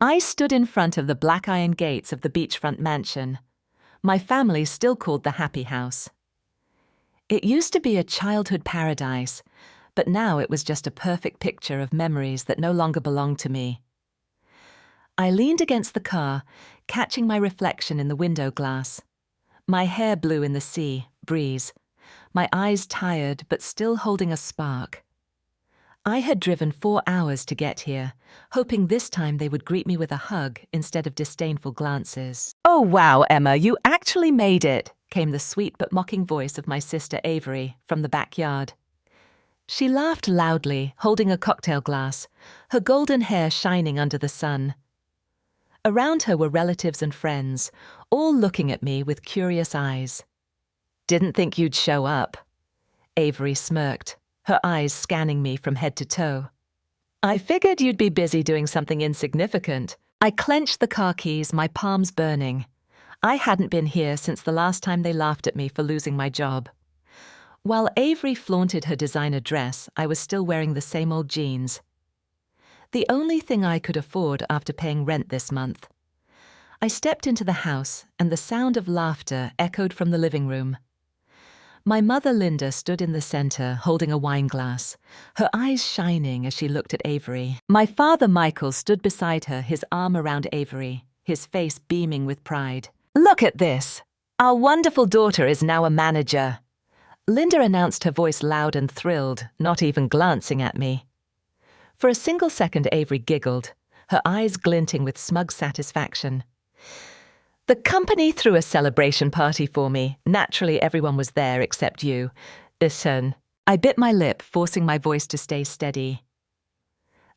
I stood in front of the black iron gates of the beachfront mansion. My family still called the Happy House. It used to be a childhood paradise, but now it was just a perfect picture of memories that no longer belonged to me. I leaned against the car, catching my reflection in the window glass. My hair blew in the sea breeze, my eyes tired but still holding a spark. I had driven 4 hours to get here, hoping this time they would greet me with a hug instead of disdainful glances. "Oh wow, Emma, you actually made it," came the sweet but mocking voice of my sister Avery from the backyard. She laughed loudly, holding a cocktail glass, her golden hair shining under the sun. Around her were relatives and friends, all looking at me with curious eyes. "Didn't think you'd show up." Avery smirked, her eyes scanning me from head to toe. "I figured you'd be busy doing something insignificant." I clenched the car keys, my palms burning. I hadn't been here since the last time they laughed at me for losing my job. While Avery flaunted her designer dress, I was still wearing the same old jeans. The only thing I could afford after paying rent this month. I stepped into the house, and the sound of laughter echoed from the living room. My mother Linda stood in the center, holding a wine glass, her eyes shining as she looked at Avery. My father Michael stood beside her, his arm around Avery, his face beaming with pride. "Look at this! Our wonderful daughter is now a manager." Linda announced, her voice loud and thrilled, not even glancing at me. For a single second, Avery giggled, her eyes glinting with smug satisfaction. "The company threw a celebration party for me. Naturally, everyone was there except you. Listen." I bit my lip, forcing my voice to stay steady.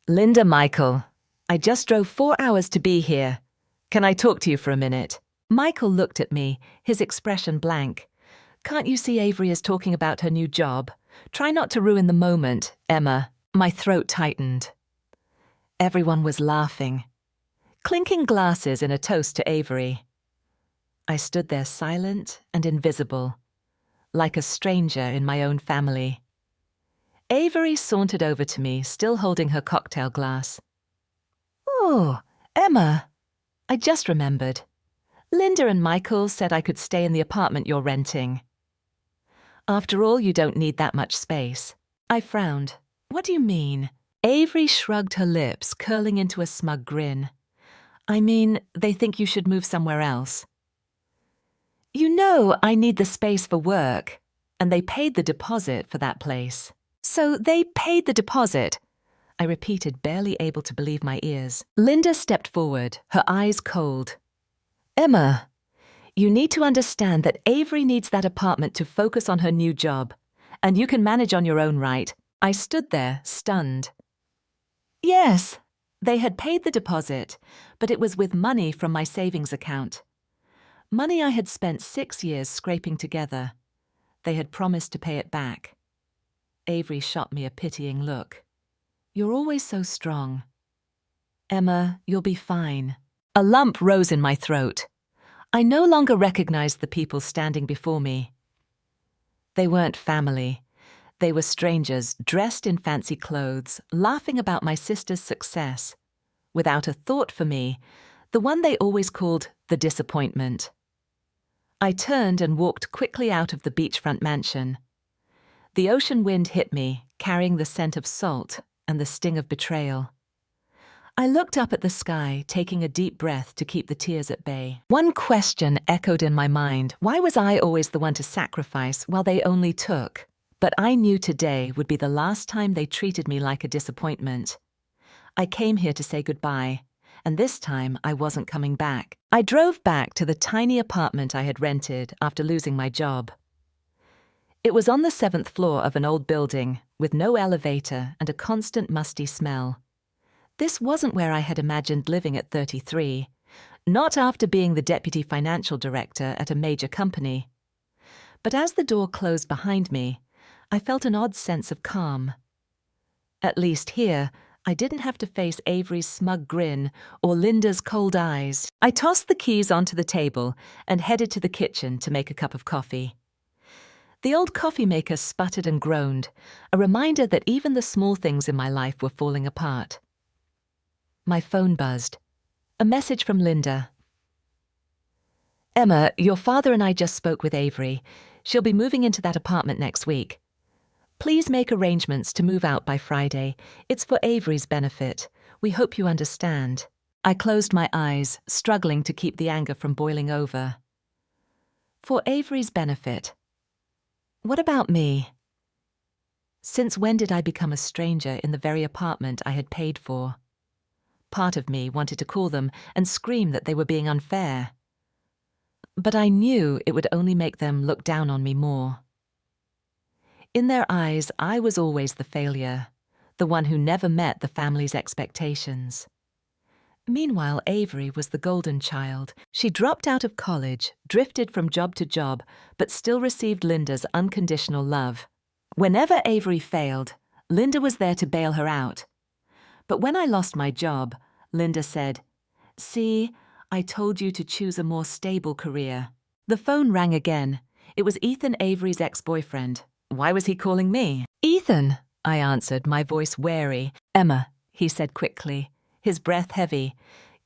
"Linda, Michael, I just drove 4 hours to be here. Can I talk to you for a minute?" Michael looked at me, his expression blank. "Can't you see Avery is talking about her new job? Try not to ruin the moment, Emma." My throat tightened. Everyone was laughing, clinking glasses in a toast to Avery. I stood there silent and invisible, like a stranger in my own family. Avery sauntered over to me, still holding her cocktail glass. "Oh, Emma, I just remembered. Linda and Michael said I could stay in the apartment you're renting. After all, you don't need that much space." I frowned. "What do you mean?" Avery shrugged her lips, curling into a smug grin. "I mean, they think you should move somewhere else. You know I need the space for work, and they paid the deposit for that place." "So they paid the deposit?" I repeated, barely able to believe my ears. Linda stepped forward, her eyes cold. "Emma, you need to understand that Avery needs that apartment to focus on her new job, and you can manage on your own right." I stood there, stunned. Yes, they had paid the deposit, but it was with money from my savings account. Money I had spent 6 years scraping together. They had promised to pay it back. Avery shot me a pitying look. "You're always so strong." "Emma, you'll be fine." A lump rose in my throat. I no longer recognized the people standing before me. They weren't family. They were strangers, dressed in fancy clothes, laughing about my sister's success, without a thought for me, the one they always called the disappointment. I turned and walked quickly out of the beachfront mansion. The ocean wind hit me, carrying the scent of salt and the sting of betrayal. I looked up at the sky, taking a deep breath to keep the tears at bay. One question echoed in my mind. Why was I always the one to sacrifice while they only took? But I knew today would be the last time they treated me like a disappointment. I came here to say goodbye, and this time I wasn't coming back. I drove back to the tiny apartment I had rented after losing my job. It was on the 7th floor of an old building, with no elevator and a constant musty smell. This wasn't where I had imagined living at 33, not after being the deputy financial director at a major company. But as the door closed behind me, I felt an odd sense of calm. At least here, I didn't have to face Avery's smug grin or Linda's cold eyes. I tossed the keys onto the table and headed to the kitchen to make a cup of coffee. The old coffee maker sputtered and groaned, a reminder that even the small things in my life were falling apart. My phone buzzed. A message from Linda. Emma, your father and I just spoke with Avery. She'll be moving into that apartment next week. Please make arrangements to move out by Friday. It's for Avery's benefit. We hope you understand. I closed my eyes, struggling to keep the anger from boiling over. For Avery's benefit. What about me? Since when did I become a stranger in the very apartment I had paid for? Part of me wanted to call them and scream that they were being unfair. But I knew it would only make them look down on me more. In their eyes, I was always the failure, the one who never met the family's expectations. Meanwhile, Avery was the golden child. She dropped out of college, drifted from job to job, but still received Linda's unconditional love. Whenever Avery failed, Linda was there to bail her out. But when I lost my job, Linda said, "See, I told you to choose a more stable career." The phone rang again. It was Ethan, Avery's ex-boyfriend. Why was he calling me? "Ethan," I answered, my voice wary. "Emma," he said quickly, his breath heavy.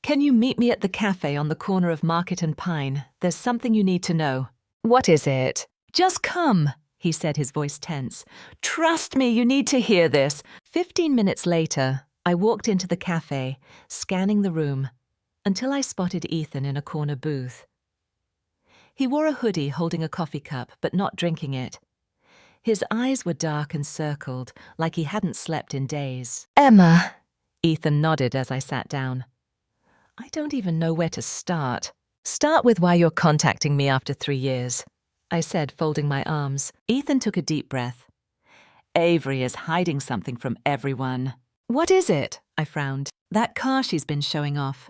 "Can you meet me at the cafe on the corner of Market and Pine? There's something you need to know." "What is it?" "Just come," he said, his voice tense. "Trust me, you need to hear this." 15 minutes later, I walked into the cafe, scanning the room, until I spotted Ethan in a corner booth. He wore a hoodie holding a coffee cup, but not drinking it. His eyes were dark and circled, like he hadn't slept in days. "Emma," Ethan nodded as I sat down. "I don't even know where to start." "Start with why you're contacting me after 3 years," I said, folding my arms. Ethan took a deep breath. "Avery is hiding something from everyone." "What is it?" I frowned. "That car she's been showing off.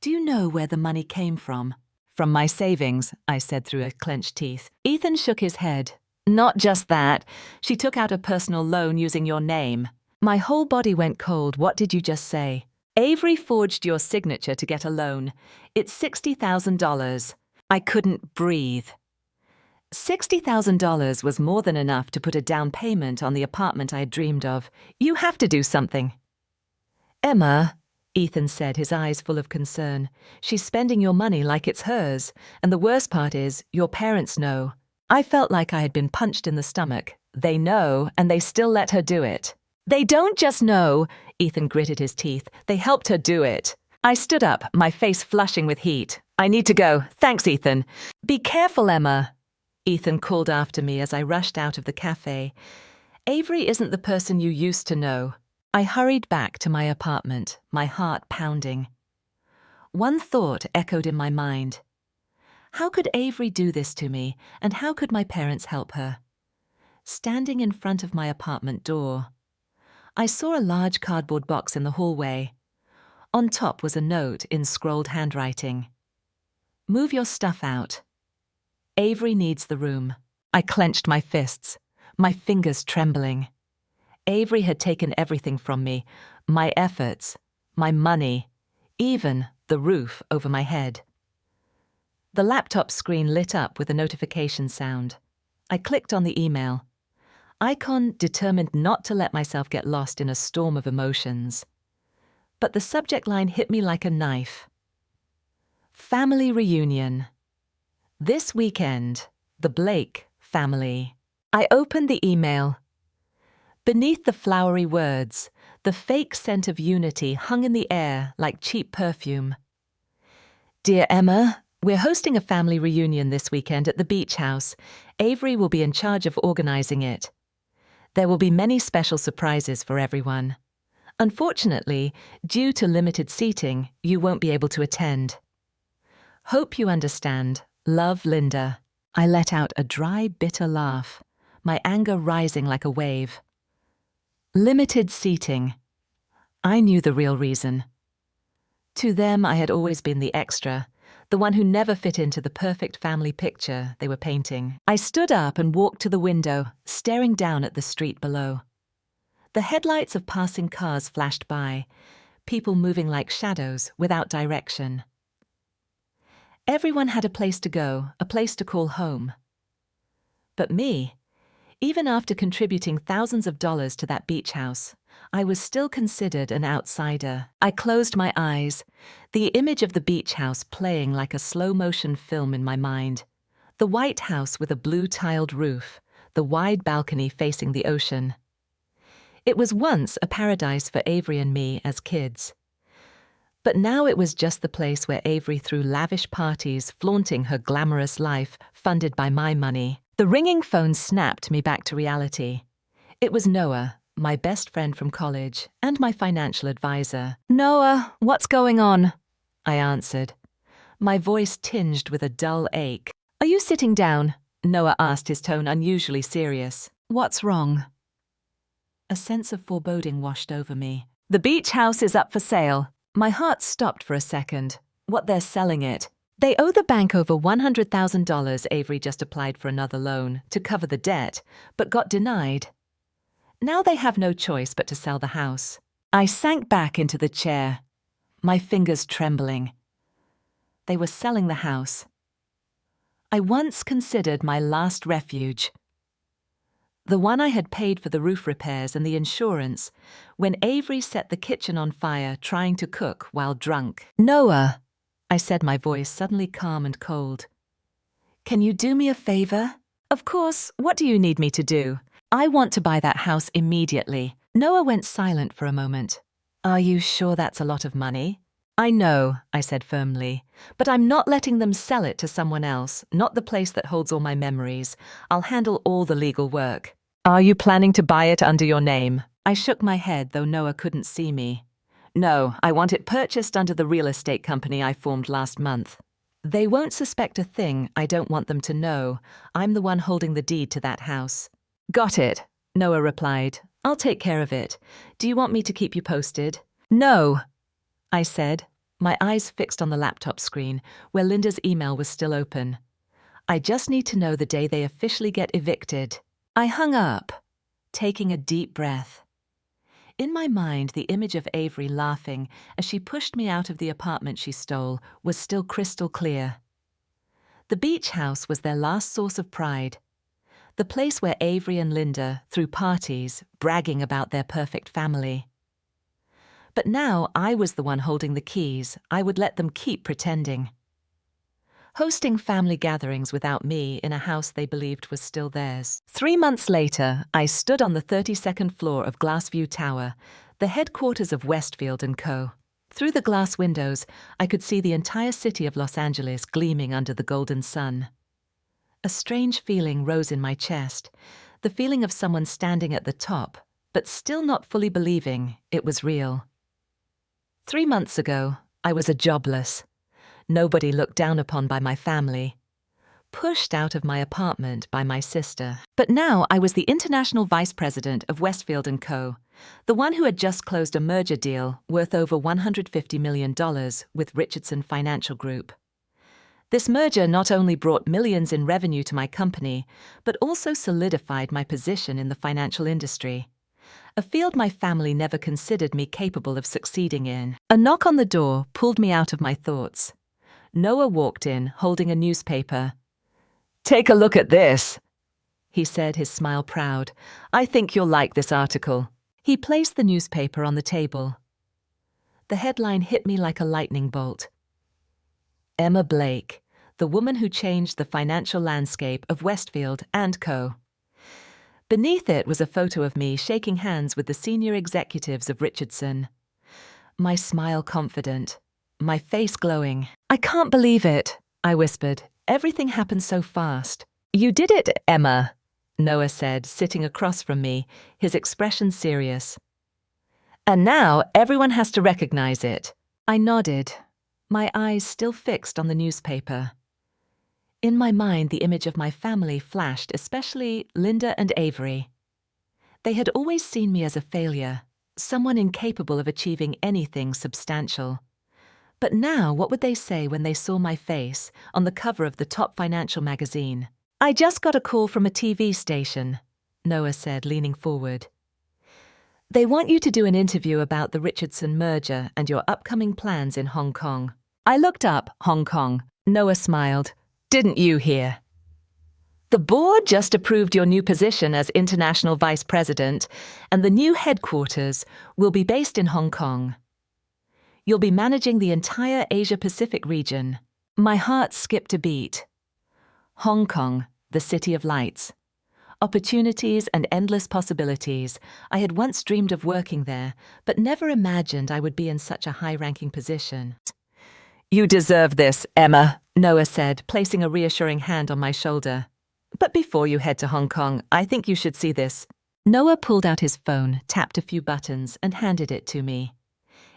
Do you know where the money came from?" "From my savings," I said through clenched teeth. Ethan shook his head. "Not just that. She took out a personal loan using your name." My whole body went cold. "What did you just say?" "Avery forged your signature to get a loan. It's $60,000. I couldn't breathe. $60,000 was more than enough to put a down payment on the apartment I had dreamed of. You have to do something." "Emma," Ethan said, his eyes full of concern, "she's spending your money like it's hers. And the worst part is, your parents know." I felt like I had been punched in the stomach. They know, and they still let her do it. "They don't just know," Ethan gritted his teeth. "They helped her do it." I stood up, my face flushing with heat. "I need to go. Thanks, Ethan." "Be careful, Emma," Ethan called after me as I rushed out of the cafe. "Avery isn't the person you used to know." I hurried back to my apartment, my heart pounding. One thought echoed in my mind. How could Avery do this to me, and how could my parents help her? Standing in front of my apartment door, I saw a large cardboard box in the hallway. On top was a note in scrolled handwriting. "Move your stuff out. Avery needs the room." I clenched my fists, my fingers trembling. Avery had taken everything from me, my efforts, my money, even the roof over my head. The laptop screen lit up with a notification sound. I clicked on the email. Icon determined not to let myself get lost in a storm of emotions. But the subject line hit me like a knife. Family reunion. This weekend, the Blake family. I opened the email. Beneath the flowery words, the fake scent of unity hung in the air like cheap perfume. "Dear Emma, we're hosting a family reunion this weekend at the beach house. Avery will be in charge of organizing it. There will be many special surprises for everyone. Unfortunately, due to limited seating, you won't be able to attend. Hope you understand. Love, Linda." I let out a dry, bitter laugh, my anger rising like a wave. Limited seating. I knew the real reason. To them, I had always been the extra, the one who never fit into the perfect family picture they were painting. I stood up and walked to the window, staring down at the street below. The headlights of passing cars flashed by, people moving like shadows without direction. Everyone had a place to go, a place to call home. But me, even after contributing thousands of dollars to that beach house, I was still considered an outsider. I closed my eyes, the image of the beach house playing like a slow-motion film in my mind. The white house with a blue-tiled roof, the wide balcony facing the ocean. It was once a paradise for Avery and me as kids. But now it was just the place where Avery threw lavish parties, flaunting her glamorous life, funded by my money. The ringing phone snapped me back to reality. It was Noah, my best friend from college, and my financial advisor. "Noah, what's going on?" I answered, my voice tinged with a dull ache. "Are you sitting down?" Noah asked, his tone unusually serious. "What's wrong?" A sense of foreboding washed over me. "The beach house is up for sale." My heart stopped for a second. What, they're selling it? They owe the bank over $100,000. Avery just applied for another loan to cover the debt, but got denied. Now they have no choice but to sell the house. I sank back into the chair, my fingers trembling. They were selling the house. I once considered my last refuge. The one I had paid for the roof repairs and the insurance, when Avery set the kitchen on fire trying to cook while drunk. "Noah," I said, my voice suddenly calm and cold. "Can you do me a favor?" "Of course, what do you need me to do?" "I want to buy that house immediately." Noah went silent for a moment. "Are you sure that's a lot of money?" "I know," I said firmly, "but I'm not letting them sell it to someone else, not the place that holds all my memories. I'll handle all the legal work." "Are you planning to buy it under your name?" I shook my head, though Noah couldn't see me. "No, I want it purchased under the real estate company I formed last month. They won't suspect a thing I don't want them to know. I'm the one holding the deed to that house." "Got it," Noah replied. "I'll take care of it. Do you want me to keep you posted?" "No," I said, my eyes fixed on the laptop screen, where Linda's email was still open. "I just need to know the day they officially get evicted." I hung up, taking a deep breath. In my mind, the image of Avery laughing as she pushed me out of the apartment she stole was still crystal clear. The beach house was their last source of pride, the place where Avery and Linda threw parties, bragging about their perfect family. But now I was the one holding the keys. I would let them keep pretending. Hosting family gatherings without me in a house they believed was still theirs. 3 months later, I stood on the 32nd floor of Glassview Tower, the headquarters of Westfield & Co. Through the glass windows, I could see the entire city of Los Angeles gleaming under the golden sun. A strange feeling rose in my chest, the feeling of someone standing at the top, but still not fully believing it was real. 3 months ago, I was a jobless. Nobody looked down upon by my family. Pushed out of my apartment by my sister. But now I was the international vice president of Westfield & Co., the one who had just closed a merger deal worth over $150 million with Richardson Financial Group. This merger not only brought millions in revenue to my company, but also solidified my position in the financial industry, a field my family never considered me capable of succeeding in. A knock on the door pulled me out of my thoughts. Noah walked in, holding a newspaper. "Take a look at this," he said, his smile proud. "I think you'll like this article." He placed the newspaper on the table. The headline hit me like a lightning bolt. Emma Blake, the woman who changed the financial landscape of Westfield & Co. Beneath it was a photo of me shaking hands with the senior executives of Richardson. My smile confident, my face glowing. "I can't believe it," I whispered. "Everything happened so fast." "You did it, Emma," Noah said, sitting across from me, his expression serious. "And now everyone has to recognize it." I nodded, my eyes still fixed on the newspaper. In my mind, the image of my family flashed, especially Linda and Avery. They had always seen me as a failure, someone incapable of achieving anything substantial. But now, what would they say when they saw my face on the cover of the top financial magazine? "I just got a call from a TV station," Noah said, leaning forward. "They want you to do an interview about the Richardson merger and your upcoming plans in Hong Kong." I looked up Hong Kong. Noah smiled. "Didn't you hear?" The board just approved your new position as International Vice President, and the new headquarters will be based in Hong Kong. You'll be managing the entire Asia-Pacific region. My heart skipped a beat. Hong Kong, the city of lights. Opportunities and endless possibilities. I had once dreamed of working there, but never imagined I would be in such a high-ranking position. "You deserve this, Emma," Noah said, placing a reassuring hand on my shoulder. "But before you head to Hong Kong, I think you should see this." Noah pulled out his phone, tapped a few buttons, and handed it to me.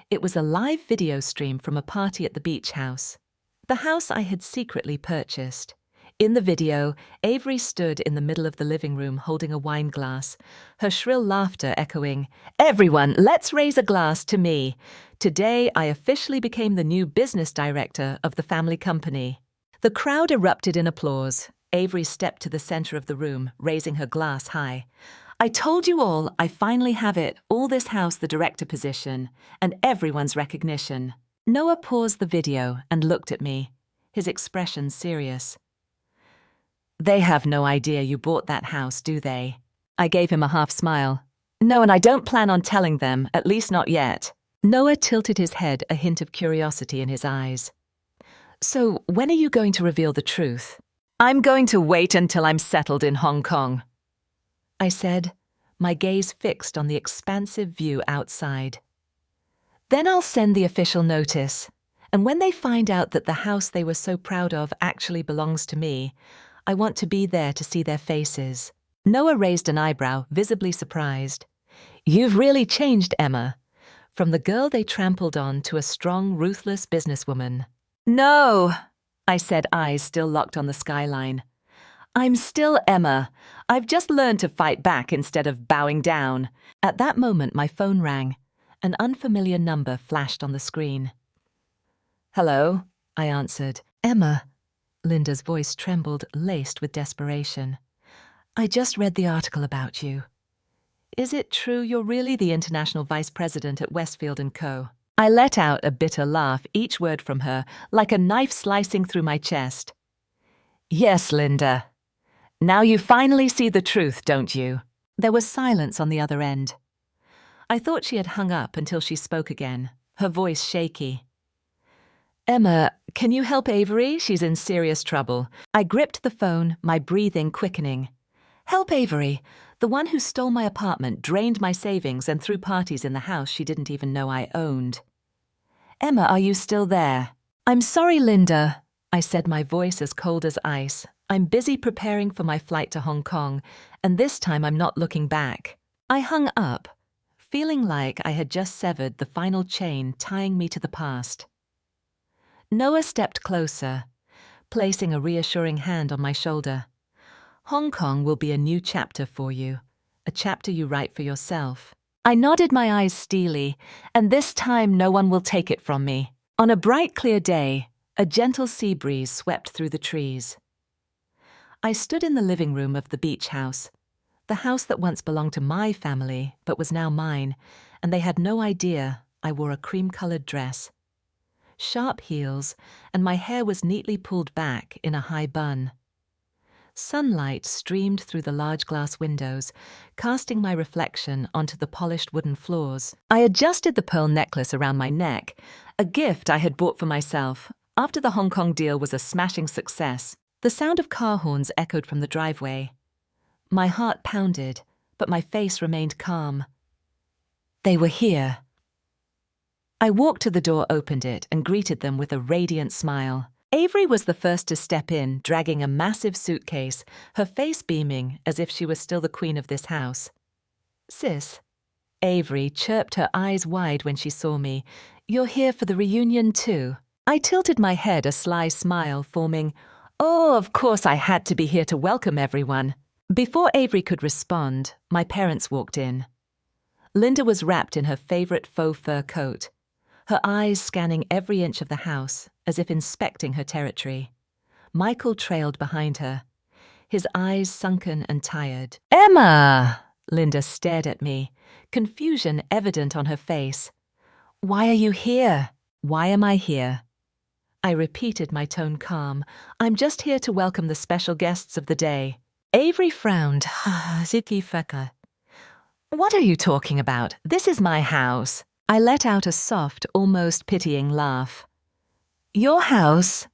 It was a live video stream from a party at the beach house. The house I had secretly purchased. In the video, Avery stood in the middle of the living room holding a wine glass, her shrill laughter echoing, "Everyone, let's raise a glass to me. Today, I officially became the new business director of the family company." The crowd erupted in applause. Avery stepped to the center of the room, raising her glass high. "I told you all, I finally have it, all this house the director position, and everyone's recognition." Noah paused the video and looked at me, his expression serious. "They have no idea you bought that house, do they?" I gave him a half smile. "No, and I don't plan on telling them, at least not yet." Noah tilted his head, a hint of curiosity in his eyes. "So, when are you going to reveal the truth?" "I'm going to wait until I'm settled in Hong Kong," I said, my gaze fixed on the expansive view outside. "Then I'll send the official notice, and when they find out that the house they were so proud of actually belongs to me, I want to be there to see their faces." Noah raised an eyebrow, visibly surprised. "You've really changed, Emma. From the girl they trampled on to a strong, ruthless businesswoman." "No," I said, eyes still locked on the skyline. "I'm still Emma. I've just learned to fight back instead of bowing down." At that moment, my phone rang. An unfamiliar number flashed on the screen. "Hello," I answered. "Emma." Linda's voice trembled, laced with desperation. "I just read the article about you. Is it true you're really the international vice president at Westfield & Co.? I let out a bitter laugh, each word from her, like a knife slicing through my chest. "Yes, Linda. Now you finally see the truth, don't you?" There was silence on the other end. I thought she had hung up until she spoke again, her voice shaky. "Emma, can you help Avery? She's in serious trouble." I gripped the phone, my breathing quickening. "Help Avery, the one who stole my apartment, drained my savings, and threw parties in the house she didn't even know I owned. Emma, are you still there?" "I'm sorry, Linda," I said, my voice as cold as ice. "I'm busy preparing for my flight to Hong Kong, and this time I'm not looking back." I hung up, feeling like I had just severed the final chain tying me to the past. Noah stepped closer, placing a reassuring hand on my shoulder. "Hong Kong will be a new chapter for you, a chapter you write for yourself." I nodded, my eyes steely, "and this time no one will take it from me." On a bright, clear day, a gentle sea breeze swept through the trees. I stood in the living room of the beach house, the house that once belonged to my family but was now mine, and they had no idea I wore a cream-colored dress, sharp heels, and my hair was neatly pulled back in a high bun. Sunlight streamed through the large glass windows, casting my reflection onto the polished wooden floors. I adjusted the pearl necklace around my neck, a gift I had bought for myself after the Hong Kong deal was a smashing success. The sound of car horns echoed from the driveway. My heart pounded, but my face remained calm. They were here. I walked to the door, opened it, and greeted them with a radiant smile. Avery was the first to step in, dragging a massive suitcase, her face beaming as if she was still the queen of this house. "Sis," Avery chirped, her eyes wide when she saw me, "you're here for the reunion too?" I tilted my head, a sly smile forming. "Oh, of course I had to be here to welcome everyone." Before Avery could respond, my parents walked in. Linda was wrapped in her favorite faux fur coat, her eyes scanning every inch of the house, as if inspecting her territory. Michael trailed behind her, his eyes sunken and tired. "Emma!" Linda stared at me, confusion evident on her face. "Why are you here?" "Why am I here?" I repeated, my tone calm. "I'm just here to welcome the special guests of the day." Avery frowned. Ziki feka. What are you talking about? This is my house. I let out a soft, almost pitying laugh. Your house?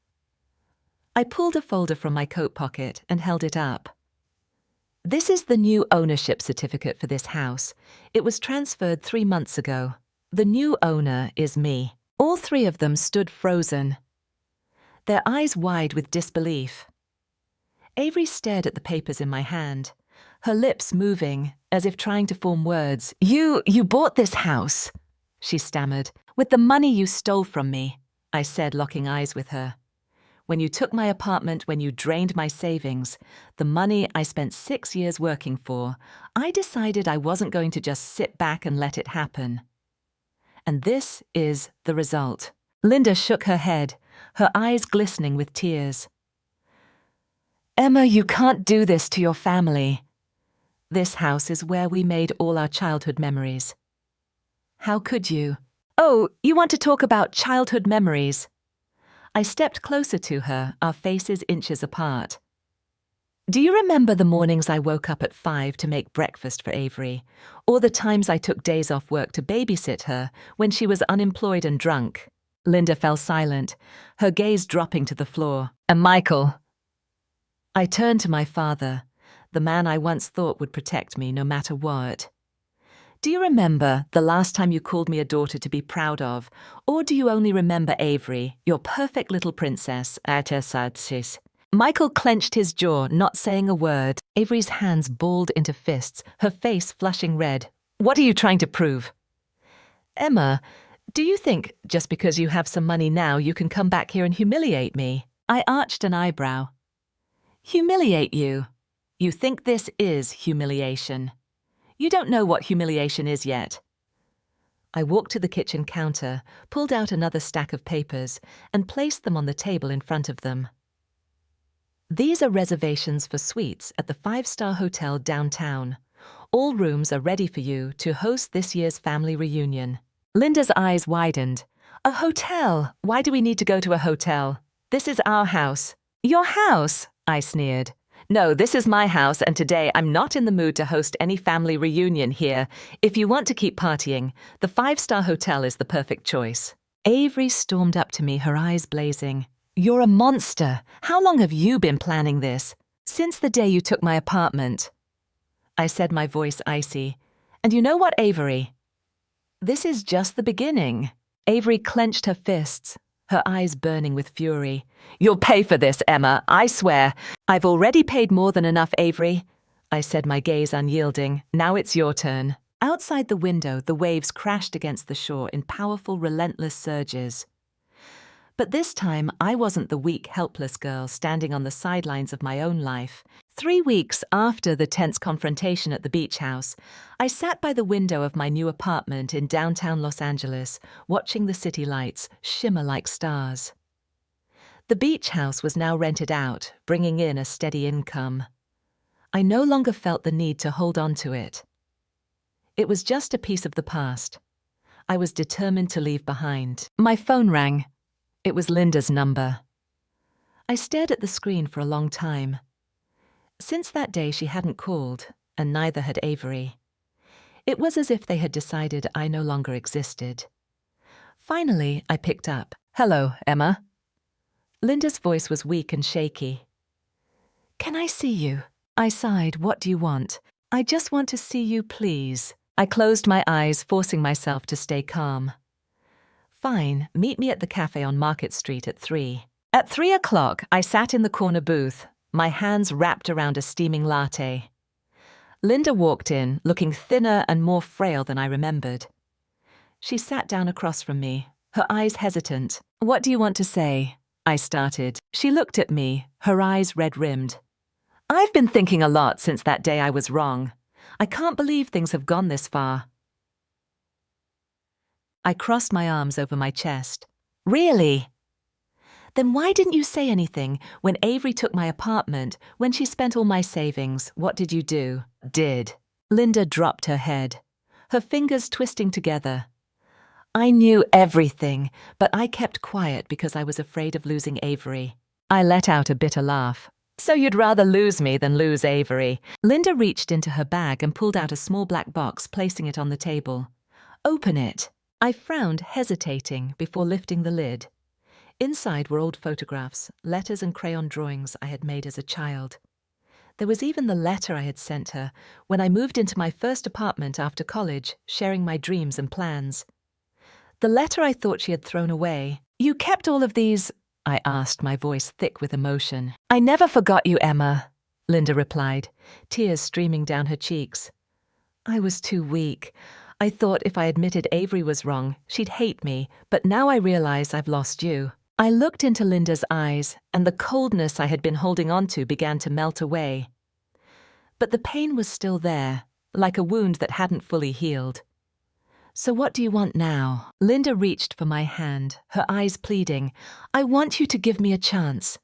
I pulled a folder from my coat pocket and held it up. This is the new ownership certificate for this house. It was transferred 3 months ago. The new owner is me. All three of them stood frozen, their eyes wide with disbelief. Avery stared at the papers in my hand, her lips moving as if trying to form words. You bought this house, she stammered. With the money you stole from me, I said, locking eyes with her. When you took my apartment, when you drained my savings, the money I spent 6 years working for, I decided I wasn't going to just sit back and let it happen. And this is the result. Linda shook her head, her eyes glistening with tears. Emma, you can't do this to your family. This house is where we made all our childhood memories. How could you? Oh, you want to talk about childhood memories? I stepped closer to her, our faces inches apart. Do you remember the mornings I woke up at 5 to make breakfast for Avery, or the times I took days off work to babysit her when she was unemployed and drunk? Linda fell silent, her gaze dropping to the floor. And Michael? I turned to my father, the man I once thought would protect me no matter what. Do you remember the last time you called me a daughter to be proud of, or do you only remember Avery, your perfect little princess? Michael clenched his jaw, not saying a word. Avery's hands balled into fists, her face flushing red. What are you trying to prove? Emma, do you think just because you have some money now you can come back here and humiliate me? I arched an eyebrow. Humiliate you? You think this is humiliation? You don't know what humiliation is yet. I walked to the kitchen counter, pulled out another stack of papers, and placed them on the table in front of them. These are reservations for suites at the 5-star hotel downtown. All rooms are ready for you to host this year's family reunion. Linda's eyes widened. A hotel? Why do we need to go to a hotel? This is our house. Your house? I sneered. No, this is my house, and today I'm not in the mood to host any family reunion here. If you want to keep partying, the 5-star hotel is the perfect choice. Avery stormed up to me, her eyes blazing. You're a monster. How long have you been planning this? Since the day you took my apartment. I said, my voice icy. And you know what, Avery? This is just the beginning. Avery clenched her fists, her eyes burning with fury. You'll pay for this, Emma, I swear. I've already paid more than enough, Avery, I said, my gaze unyielding. Now it's your turn. Outside the window, the waves crashed against the shore in powerful, relentless surges. But this time, I wasn't the weak, helpless girl standing on the sidelines of my own life. 3 weeks after the tense confrontation at the beach house, I sat by the window of my new apartment in downtown Los Angeles, watching the city lights shimmer like stars. The beach house was now rented out, bringing in a steady income. I no longer felt the need to hold on to it. It was just a piece of the past. I was determined to leave behind. My phone rang. It was Linda's number. I stared at the screen for a long time. Since that day she hadn't called, and neither had Avery. It was as if they had decided I no longer existed. Finally, I picked up. Hello, Emma. Linda's voice was weak and shaky. Can I see you? I sighed. What do you want? I just want to see you, please. I closed my eyes, forcing myself to stay calm. Fine, meet me at the cafe on Market Street at 3. At 3 o'clock, I sat in the corner booth, my hands wrapped around a steaming latte. Linda walked in, looking thinner and more frail than I remembered. She sat down across from me, her eyes hesitant. What do you want to say? I started. She looked at me, her eyes red-rimmed. I've been thinking a lot since that day I was wrong. I can't believe things have gone this far. I crossed my arms over my chest. Really? Then why didn't you say anything when Avery took my apartment, when she spent all my savings? What did you do? Did. Linda dropped her head, her fingers twisting together. I knew everything, but I kept quiet because I was afraid of losing Avery. I let out a bitter laugh. So you'd rather lose me than lose Avery. Linda reached into her bag and pulled out a small black box, placing it on the table. Open it. I frowned, hesitating, before lifting the lid. Inside were old photographs, letters and crayon drawings I had made as a child. There was even the letter I had sent her when I moved into my first apartment after college, sharing my dreams and plans. The letter I thought she had thrown away. You kept all of these? I asked, my voice thick with emotion. I never forgot you, Emma, Linda replied, tears streaming down her cheeks. I was too weak. I thought if I admitted Avery was wrong, she'd hate me, but now I realize I've lost you. I looked into Linda's eyes, and the coldness I had been holding on to began to melt away. But the pain was still there, like a wound that hadn't fully healed. So what do you want now? Linda reached for my hand, her eyes pleading. I want you to give me a chance.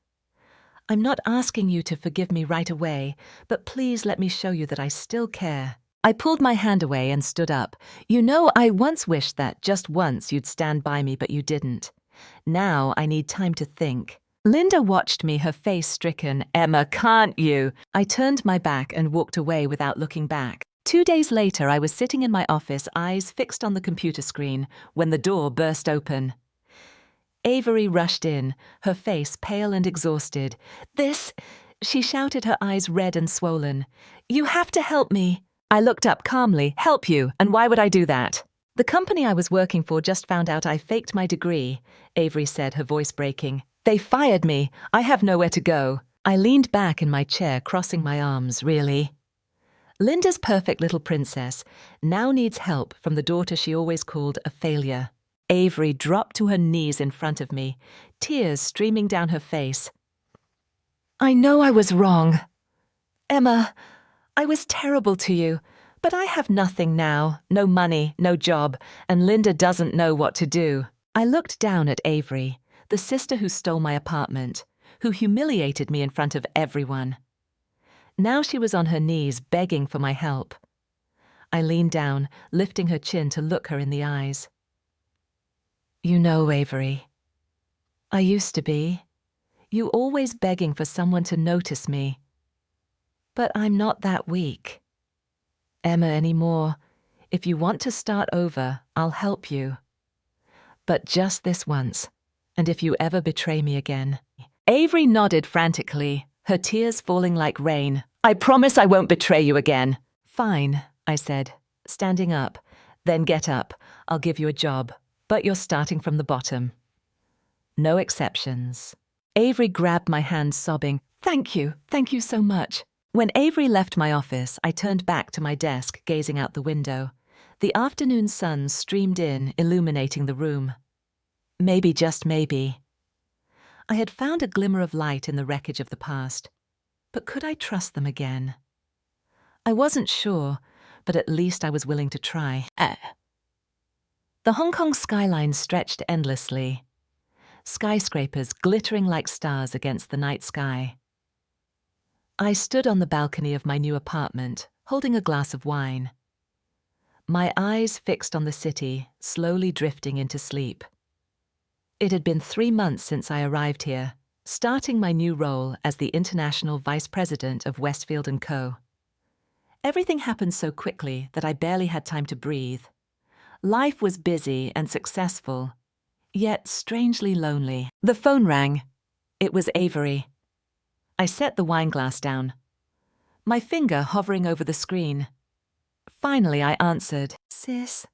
I'm not asking you to forgive me right away, but please let me show you that I still care. I pulled my hand away and stood up. You know, I once wished that just once you'd stand by me, but you didn't. Now I need time to think. Linda watched me, her face stricken. Emma, can't you? I turned my back and walked away without looking back. 2 days later, I was sitting in my office, eyes fixed on the computer screen, when the door burst open. Avery rushed in, her face pale and exhausted. This, she shouted, her eyes red and swollen. You have to help me. I looked up calmly. Help you? And why would I do that? The company I was working for just found out I faked my degree, Avery said, her voice breaking. They fired me. I have nowhere to go. I leaned back in my chair, crossing my arms. Really? Linda's perfect little princess now needs help from the daughter she always called a failure. Avery dropped to her knees in front of me, tears streaming down her face. I know I was wrong. Emma, I was terrible to you, but I have nothing now, no money, no job, and Linda doesn't know what to do. I looked down at Avery, the sister who stole my apartment, who humiliated me in front of everyone. Now she was on her knees, begging for my help. I leaned down, lifting her chin to look her in the eyes. You know, Avery, I used to be. You always begging for someone to notice me. But I'm not that weak. Emma, anymore. If you want to start over, I'll help you. But just this once, and if you ever betray me again. Avery nodded frantically, her tears falling like rain. I promise I won't betray you again. Fine, I said, standing up. Then get up. I'll give you a job. But you're starting from the bottom. No exceptions. Avery grabbed my hand, sobbing. Thank you so much. When Avery left my office, I turned back to my desk, gazing out the window. The afternoon sun streamed in, illuminating the room. Maybe, just maybe, I had found a glimmer of light in the wreckage of the past. But could I trust them again? I wasn't sure, but at least I was willing to try. The Hong Kong skyline stretched endlessly, skyscrapers glittering like stars against the night sky. I stood on the balcony of my new apartment, holding a glass of wine. My eyes fixed on the city, slowly drifting into sleep. It had been 3 months since I arrived here, starting my new role as the International Vice President of Westfield & Co. Everything happened so quickly that I barely had time to breathe. Life was busy and successful, yet strangely lonely. The phone rang. It was Avery. I set the wine glass down, my finger hovering over the screen. Finally, I answered. Sis?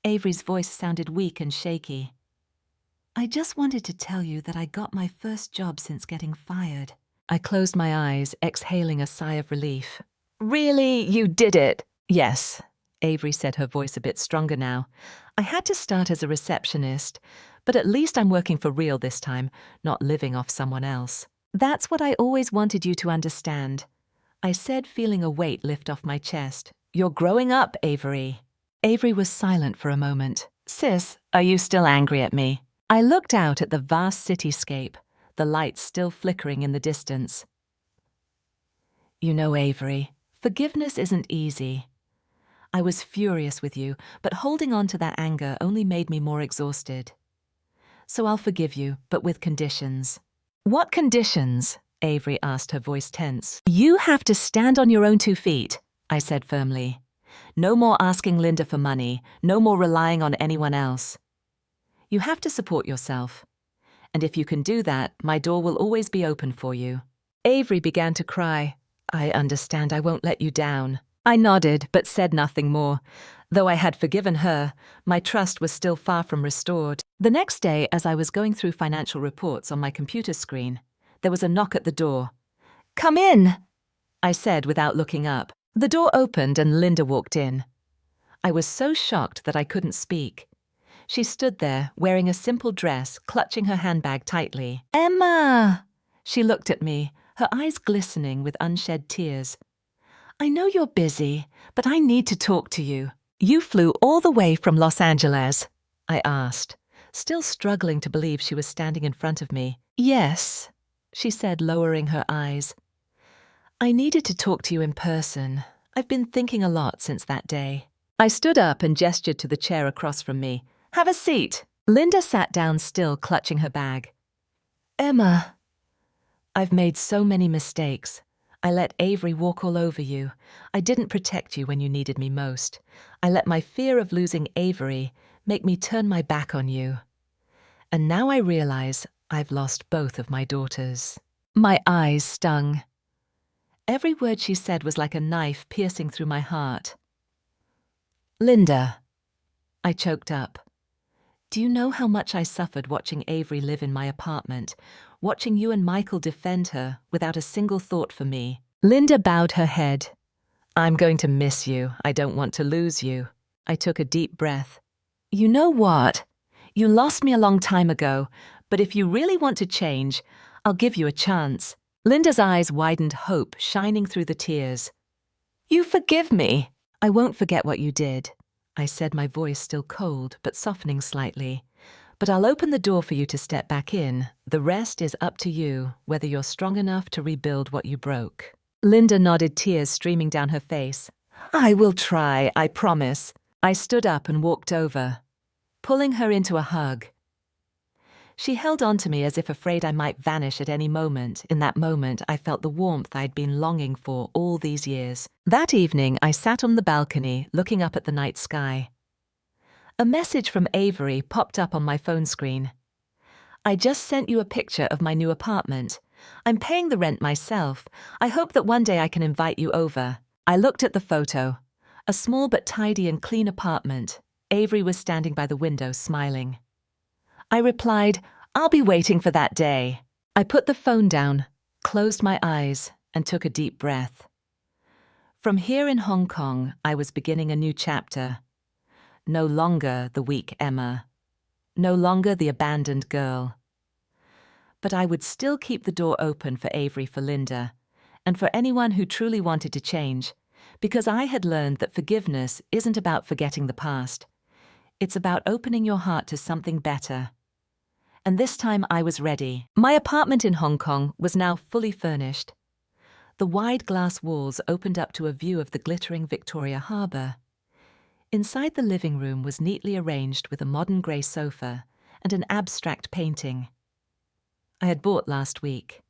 Avery's voice sounded weak and shaky. I just wanted to tell you that I got my first job since getting fired. I closed my eyes, exhaling a sigh of relief. Really? You did it? Yes, Avery said, her voice a bit stronger now. I had to start as a receptionist, but at least I'm working for real this time, not living off someone else. That's what I always wanted you to understand, I said, feeling a weight lift off my chest. You're growing up, Avery. Avery was silent for a moment. Sis, are you still angry at me? I looked out at the vast cityscape, the lights still flickering in the distance. You know, Avery, forgiveness isn't easy. I was furious with you, but holding on to that anger only made me more exhausted. So I'll forgive you, but with conditions. What conditions? Avery asked, her voice tense. You have to stand on your own 2 feet, I said firmly. No more asking Linda for money, no more relying on anyone else. You have to support yourself. And if you can do that, my door will always be open for you. Avery began to cry. I understand, I won't let you down. I nodded, but said nothing more. Though I had forgiven her, my trust was still far from restored. The next day, as I was going through financial reports on my computer screen, there was a knock at the door. Come in, I said without looking up. The door opened and Linda walked in. I was so shocked that I couldn't speak. She stood there, wearing a simple dress, clutching her handbag tightly. Emma! She looked at me, her eyes glistening with unshed tears. I know you're busy, but I need to talk to you. You flew all the way from Los Angeles? I asked, still struggling to believe she was standing in front of me. Yes, she said, lowering her eyes. I needed to talk to you in person. I've been thinking a lot since that day. I stood up and gestured to the chair across from me. Have a seat. Linda sat down still, clutching her bag. Emma, I've made so many mistakes. I let Avery walk all over you. I didn't protect you when you needed me most. I let my fear of losing Avery make me turn my back on you. And now I realize I've lost both of my daughters. My eyes stung. Every word she said was like a knife piercing through my heart. Linda, I choked up. Do you know how much I suffered watching Avery live in my apartment, watching you and Michael defend her without a single thought for me? Linda bowed her head. I'm going to miss you. I don't want to lose you. I took a deep breath. You know what? You lost me a long time ago, but if you really want to change, I'll give you a chance. Linda's eyes widened, hope shining through the tears. You forgive me. I won't forget what you did, I said, my voice still cold but softening slightly. But I'll open the door for you to step back in. The rest is up to you, whether you're strong enough to rebuild what you broke. Linda nodded, tears streaming down her face. I will try, I promise. I stood up and walked over, pulling her into a hug. She held on to me as if afraid I might vanish at any moment. In that moment, I felt the warmth I'd been longing for all these years. That evening, I sat on the balcony, looking up at the night sky. A message from Avery popped up on my phone screen. I just sent you a picture of my new apartment. I'm paying the rent myself. I hope that one day I can invite you over. I looked at the photo. A small but tidy and clean apartment. Avery was standing by the window, smiling. I replied, I'll be waiting for that day. I put the phone down, closed my eyes, and took a deep breath. From here in Hong Kong, I was beginning a new chapter. No longer the weak Emma. No longer the abandoned girl. But I would still keep the door open for Avery, for Linda, and for anyone who truly wanted to change, because I had learned that forgiveness isn't about forgetting the past. It's about opening your heart to something better. And this time I was ready. My apartment in Hong Kong was now fully furnished. The wide glass walls opened up to a view of the glittering Victoria Harbour. Inside the living room was neatly arranged with a modern grey sofa and an abstract painting I had bought last week.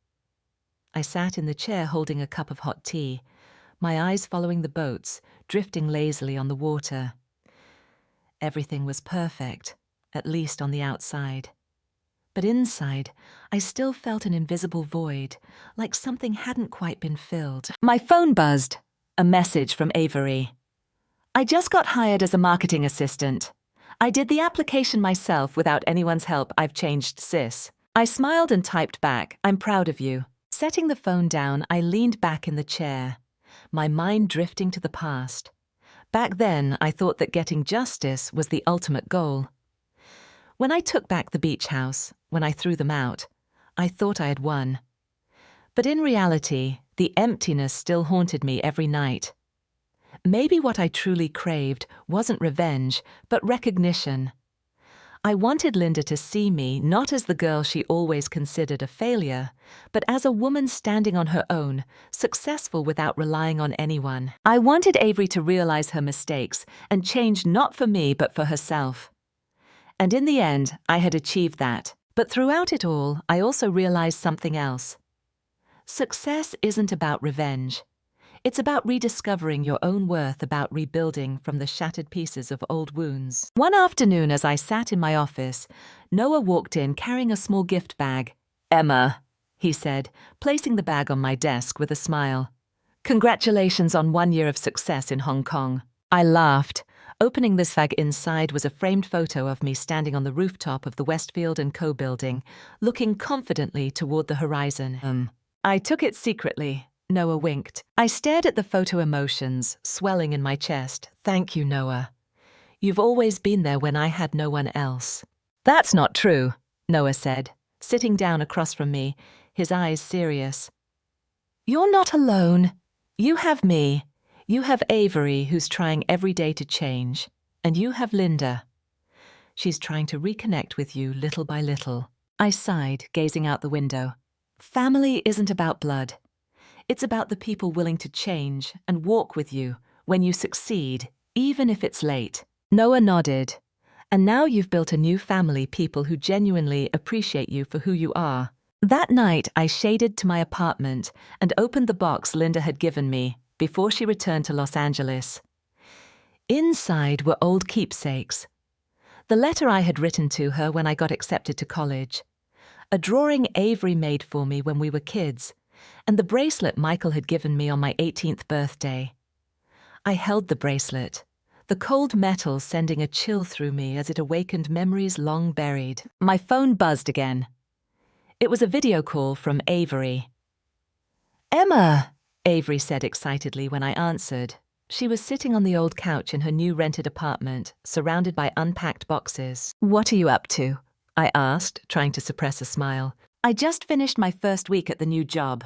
I sat in the chair holding a cup of hot tea, my eyes following the boats, drifting lazily on the water. Everything was perfect, at least on the outside. But inside, I still felt an invisible void, like something hadn't quite been filled. My phone buzzed. A message from Avery. I just got hired as a marketing assistant. I did the application myself without anyone's help. I've changed sis. I smiled and typed back, I'm proud of you. Setting the phone down, I leaned back in the chair, my mind drifting to the past. Back then, I thought that getting justice was the ultimate goal. When I took back the beach house, when I threw them out, I thought I had won. But in reality, the emptiness still haunted me every night. Maybe what I truly craved wasn't revenge, but recognition. I wanted Linda to see me not as the girl she always considered a failure, but as a woman standing on her own, successful without relying on anyone. I wanted Avery to realize her mistakes and change not for me but for herself. And in the end, I had achieved that. But throughout it all, I also realized something else. Success isn't about revenge. It's about rediscovering your own worth, about rebuilding from the shattered pieces of old wounds. One afternoon, as I sat in my office, Noah walked in carrying a small gift bag. "Emma," he said, placing the bag on my desk with a smile. "Congratulations on 1 year of success in Hong Kong." I laughed. Opening this bag, inside was a framed photo of me standing on the rooftop of the Westfield & Co. building, looking confidently toward the horizon. I took it secretly. Noah winked. I stared at the photo, emotions swelling in my chest. "Thank you, Noah. You've always been there when I had no one else." "That's not true," Noah said, sitting down across from me, his eyes serious. "You're not alone. You have me. You have Avery, who's trying every day to change. And you have Linda. She's trying to reconnect with you little by little." I sighed, gazing out the window. Family isn't about blood. It's about the people willing to change and walk with you when you succeed, even if it's late. Noah nodded. "And now you've built a new family, people who genuinely appreciate you for who you are." That night, I shaded to my apartment and opened the box Linda had given me before she returned to Los Angeles. Inside were old keepsakes. The letter I had written to her when I got accepted to college, a drawing Avery made for me when we were kids, and the bracelet Michael had given me on my 18th birthday. I held the bracelet, the cold metal sending a chill through me as it awakened memories long buried. My phone buzzed again. It was a video call from Avery. "Emma," Avery said excitedly when I answered. She was sitting on the old couch in her new rented apartment, surrounded by unpacked boxes. "What are you up to?" I asked, trying to suppress a smile. "I just finished my first week at the new job,"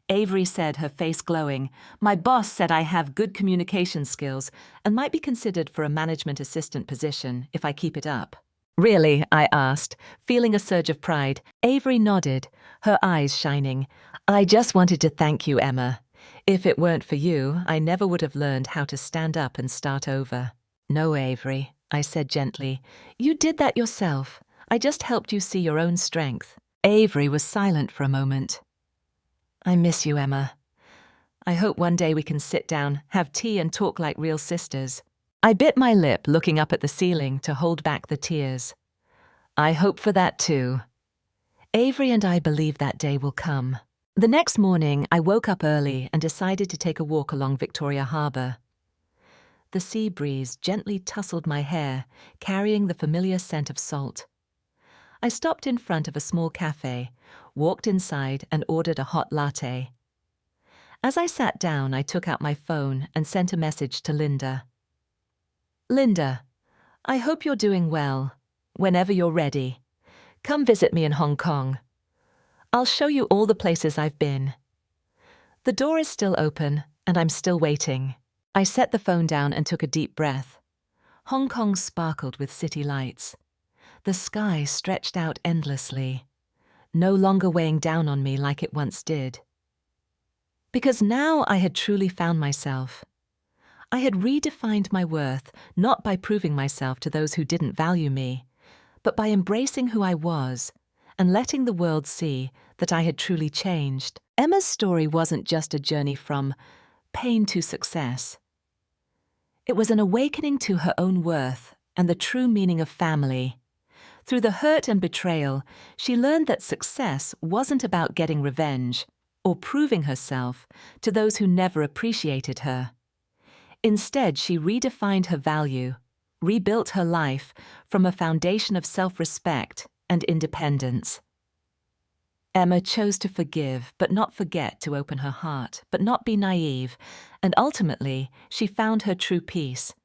Avery said, her face glowing. "My boss said I have good communication skills and might be considered for a management assistant position if I keep it up." "Really?" I asked, feeling a surge of pride. Avery nodded, her eyes shining. "I just wanted to thank you, Emma. If it weren't for you, I never would have learned how to stand up and start over." "No, Avery," I said gently. "You did that yourself. I just helped you see your own strength." Avery was silent for a moment. "I miss you, Emma. I hope one day we can sit down, have tea, and talk like real sisters." I bit my lip, looking up at the ceiling to hold back the tears. "I hope for that too. Avery and I believe that day will come." The next morning, I woke up early and decided to take a walk along Victoria Harbour. The sea breeze gently tousled my hair, carrying the familiar scent of salt. I stopped in front of a small cafe, walked inside, and ordered a hot latte. As I sat down, I took out my phone and sent a message to Linda. "Linda, I hope you're doing well. Whenever you're ready, come visit me in Hong Kong. I'll show you all the places I've been. The door is still open, and I'm still waiting." I set the phone down and took a deep breath. Hong Kong sparkled with city lights. The sky stretched out endlessly, no longer weighing down on me like it once did. Because now I had truly found myself. I had redefined my worth, not by proving myself to those who didn't value me, but by embracing who I was and letting the world see that I had truly changed. Emma's story wasn't just a journey from pain to success. It was an awakening to her own worth and the true meaning of family. Through the hurt and betrayal, she learned that success wasn't about getting revenge or proving herself to those who never appreciated her. Instead, she redefined her value, rebuilt her life from a foundation of self-respect and independence. Emma chose to forgive, but not forget to open her heart, but not be naive, and ultimately, she found her true peace,